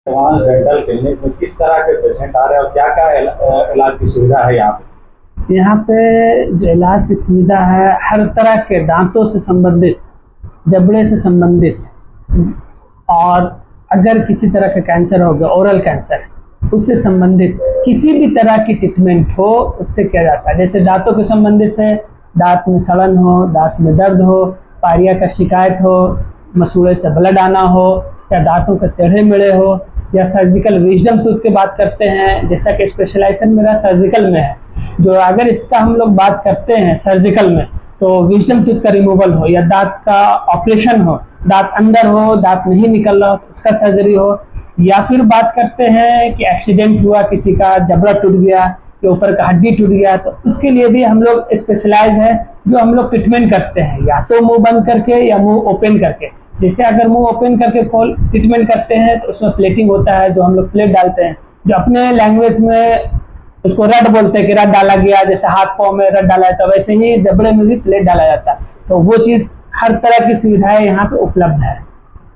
Advance dental clinic में किस तरह के पेशेंट आ रहे हैं और क्या क्या इलाज की सुविधा है यहाँ पे? यहाँ पे जो इलाज की सुविधा है, हर तरह के दांतों से संबंधित, जबड़े से संबंधित, और अगर किसी तरह का कैंसर हो गया, ओरल कैंसर, उससे संबंधित किसी भी तरह की ट्रीटमेंट हो, उससे किया जाता है। जैसे दांतों के संबंधित से दांत में सड़न हो, दांत में दर्द हो, पारिया का शिकायत हो, मसूड़े से ब्लड आना हो, या दांतों के टेढ़े मेढ़े हो, या सर्जिकल विजडम टूथ की बात करते हैं, जैसा कि स्पेशलाइजेशन मेरा सर्जिकल में है। जो अगर इसका हम लोग बात करते हैं सर्जिकल में, तो विजडम टूथ का रिमूवल हो, या दांत का ऑपरेशन हो, दांत अंदर हो, दांत नहीं निकल रहा हो, उसका सर्जरी हो, या फिर बात करते हैं कि एक्सीडेंट हुआ, किसी का जबड़ा टूट गया या ऊपर का हड्डी टूट गया, तो उसके लिए भी हम लोग स्पेशलाइज है, जो हम लोग ट्रीटमेंट करते हैं, या तो मुंह बंद करके या मुंह ओपन करके। जैसे अगर मुंह ओपन करके ट्रीटमेंट करते हैं तो उसमें प्लेटिंग होता है, जो हम लोग प्लेट डालते हैं, जो अपने लैंग्वेज में उसको रड बोलते हैं कि रड डाला गया, जैसे हाथ पाँव में रड डाला जाता है, वैसे ही जबड़े में भी प्लेट डाला जाता है। तो वो चीज हर तरह की सुविधाएं यहाँ पे उपलब्ध है।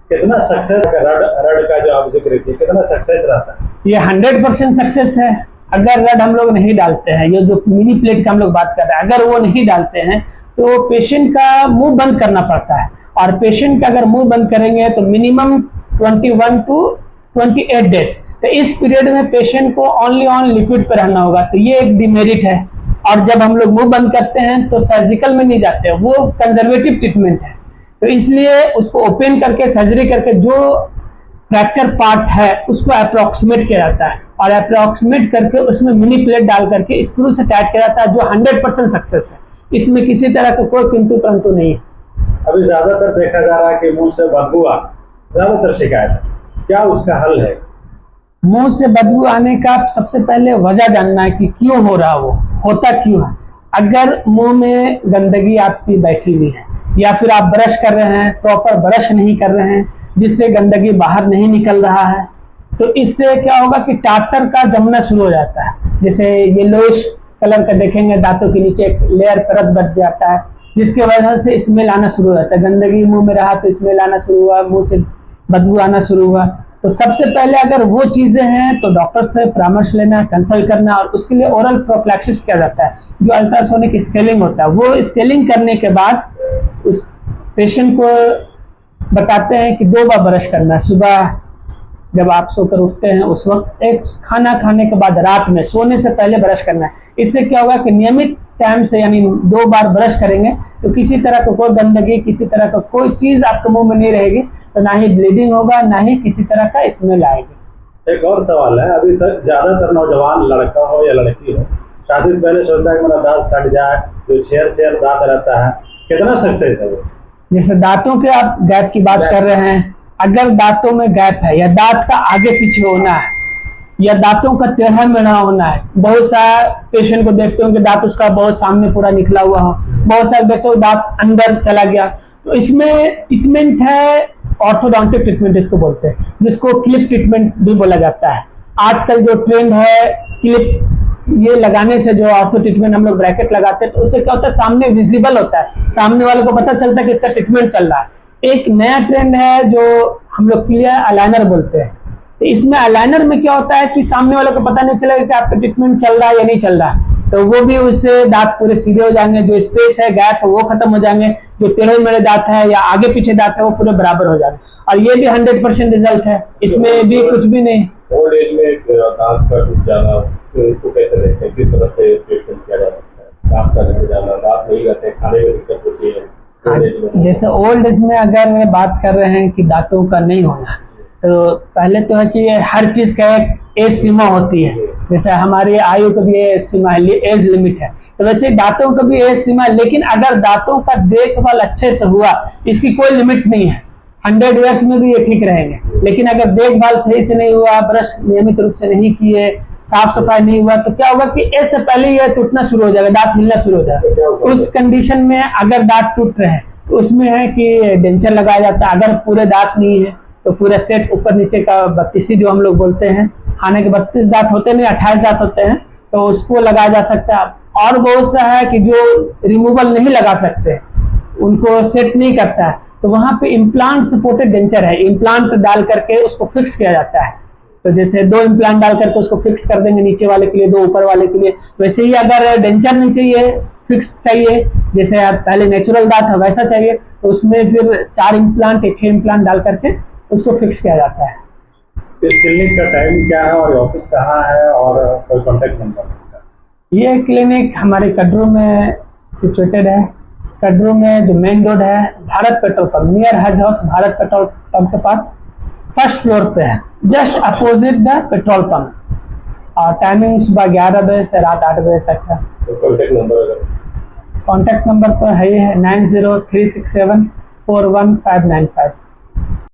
कितना सक्सेस रड का जो आप जिक्र किए, कितना सक्सेस रहता है? ये 100% सक्सेस है। अगर रड हम लोग नहीं डालते हैं, ये जो मिनी प्लेट का हम लोग बात कर रहे हैं, अगर वो नहीं डालते हैं तो पेशेंट का मुंह बंद करना पड़ता है, और पेशेंट का अगर मुंह बंद करेंगे तो मिनिमम 21 to 28 डेज, तो इस पीरियड में पेशेंट को ओनली ऑन लिक्विड पे रहना होगा। तो ये एक डिमेरिट है। और जब हम लोग मुंह बंद करते हैं तो सर्जिकल में नहीं जाते, वो कंजर्वेटिव ट्रीटमेंट है, तो इसलिए उसको ओपन करके सर्जरी करके जो फ्रैक्चर पार्ट है उसको अप्रोक्सीमेट किया जाता है, और अप्रोक्सीमेट करके उसमें मिनी प्लेट डाल करके स्क्रू से टाइट किया जाता है, जो 100% सक्सेस है। इसमें किसी तरह का कोई किंतु परंतु नहीं है। अभी ज्यादातर देखा जा रहा है कि मुंह से बदबू ज्यादातर शिकायत है, क्या उसका हल है? मुंह से बदबू आने का सबसे पहले वजह जानना है कि क्यों हो रहा, वो होता क्यों है। अगर मुंह में गंदगी आपकी बैठी हुई है, या फिर आप ब्रश कर रहे हैं, प्रॉपर ब्रश नहीं कर रहे हैं, जिससे गंदगी बाहर नहीं निकल रहा है, तो इससे क्या होगा कि टाटर का जमना शुरू हो जाता है। जैसे येलोइश कलर का देखेंगे, दांतों के नीचे एक लेयर परत बच जाता है, जिसके वजह से स्मेल आना शुरू हो जाता है। गंदगी मुंह में रहा तो स्मेल आना शुरू हुआ, मुंह से बदबू आना शुरू हुआ। तो सबसे पहले अगर वो चीजें हैं तो डॉक्टर से परामर्श लेना, कंसल्ट करना, और उसके लिए ओरल प्रोफिलैक्सिस किया जाता है, जो अल्ट्रासोनिक स्केलिंग होता है। वो स्केलिंग करने के बाद उस पेशेंट को बताते हैं कि 2 बार ब्रश करना है, सुबह जब आप सोकर उठते हैं उस वक्त, एक खाना खाने के बाद, रात में सोने से पहले ब्रश करना है। इससे क्या होगा कि नियमित टाइम से, यानी 2 बार ब्रश करेंगे तो किसी तरह का कोई गंदगी, किसी तरह का कोई चीज आपके मुंह में नहीं रहेगी, तो ना ही ब्लीडिंग होगा, ना ही किसी तरह का स्मेल आएगी। एक और सवाल है, अभी तक ज्यादातर नौजवान लड़का हो या लड़की हो, शादी से पहले सोचता है कि मेरा दांत सट जाए, जो छेर दांत रहता है, कितना सक्सेस है वो? जैसे दांतों के आप गैप की बात कर रहे हैं, अगर दांतों में गैप है, या दांत का आगे पीछे होना है, या दांतों का टेढ़ा मेढ़ा होना है, बहुत सारा पेशेंट को देखते हो कि दांत उसका बहुत सामने पूरा निकला हुआ हो, बहुत सारे देखते हो दांत अंदर चला गया, तो इसमें ट्रीटमेंट है ऑर्थोडोंटिक ट्रीटमेंट इसको बोलते हैं, जिसको क्लिप ट्रीटमेंट भी बोला जाता है। आजकल जो ट्रेंड है क्लिप ये लगाने से, जो ऑर्थो ट्रीटमेंट हम लोग ब्रैकेट लगाते हैं, तो उससे क्या होता है, सामने विजिबल होता है, सामने वाले को पता चलता है कि इसका ट्रीटमेंट चल रहा है। एक नया ट्रेंड है जो हम लोग क्लियर अलाइनर बोलते हैं, तो इसमें अलाइनर में क्या होता है कि सामने वाले को पता नहीं चलेगा कि आपका ट्रीटमेंट चल रहा है या नहीं चल रहा है, तो वो भी उससे दांत पूरे सीधे हो जाएंगे, जो स्पेस है गैप वो खत्म हो जाएंगे, जो टेढ़े मेढ़े दांत है या आगे पीछे दांत है वो पूरे बराबर हो जाएंगे, और ये भी 100% रिजल्ट है, इसमें भी कुछ भी नहीं। ओल्ड एज में दांत का टूट जाना, उसको कैसे देखते हैं, किस तरह से ट्रीटमेंट किया जा सकता है? दांत का टूट जाना, दांत नहीं रहते, खाने में दिक्कत होती है। जैसे ओल्ड एज में अगर बात कर रहे हैं कि दांतों का नहीं होना, तो पहले तो है कि हर चीज का एक एज सीमा होती है। जैसे हमारी आयु का भी एज सीमा है, एज लिमिट है, तो वैसे दांतों का भी एज सीमा है। लेकिन अगर दांतों का देखभाल अच्छे से हुआ, इसकी कोई लिमिट नहीं है, 100 ईयर्स में भी ये ठीक रहेंगे। लेकिन अगर देखभाल सही से नहीं हुआ, ब्रश नियमित रूप से नहीं किए, साफ सफाई नहीं हुआ, तो क्या होगा कि एज से पहले ये टूटना शुरू हो जाएगा, दांत हिलना शुरू हो जाएगा। उस कंडीशन में अगर दांत टूट रहे हैं तो उसमें है कि डेंचर लगाया जाता है। अगर पूरे दांत नहीं है तो पूरा सेट ऊपर नीचे का 32 जो हम लोग बोलते हैं, खाने के 32 दांत होते नहीं, 28 दांत होते हैं, तो उसको लगाया जा सकता है। और बहुत सा है कि जो रिमूवल नहीं लगा सकते, उनको सेट नहीं करता है, तो वहां पे इम्प्लांट सपोर्टेड डेंचर है, इम्प्लांट डाल करके उसको फिक्स किया जाता है। तो जैसे 2 इम्प्लांट डाल करके उसको फिक्स कर देंगे, नीचे वाले के लिए 2, ऊपर वाले के लिए। वैसे ही अगर डेंचर नहीं चाहिए, फिक्स चाहिए, जैसे आप पहले नेचुरल दांत है वैसा चाहिए, तो उसमें फिर 4 इम्प्लांट या 6 इम्प्लांट डाल करके उसको फिक्स किया जाता है। इस क्लिनिक का टाइम क्या है और ऑफिस कहाँ है और कोई कॉन्टेक्ट नंबर? ये क्लिनिक हमारे कटरू में सिचुएटेड है। कटरू में जो मेन रोड है, भारत पेट्रोल पंप, नियर हज हाउस भारत पेट्रोल पंप के पास फर्स्ट फ्लोर पे है, just opposite the petrol pump. और टाइमिंग सुबह 11 बजे से रात 8 बजे तक है। तो कॉन्टेक्ट नंबर तो है 9036741595।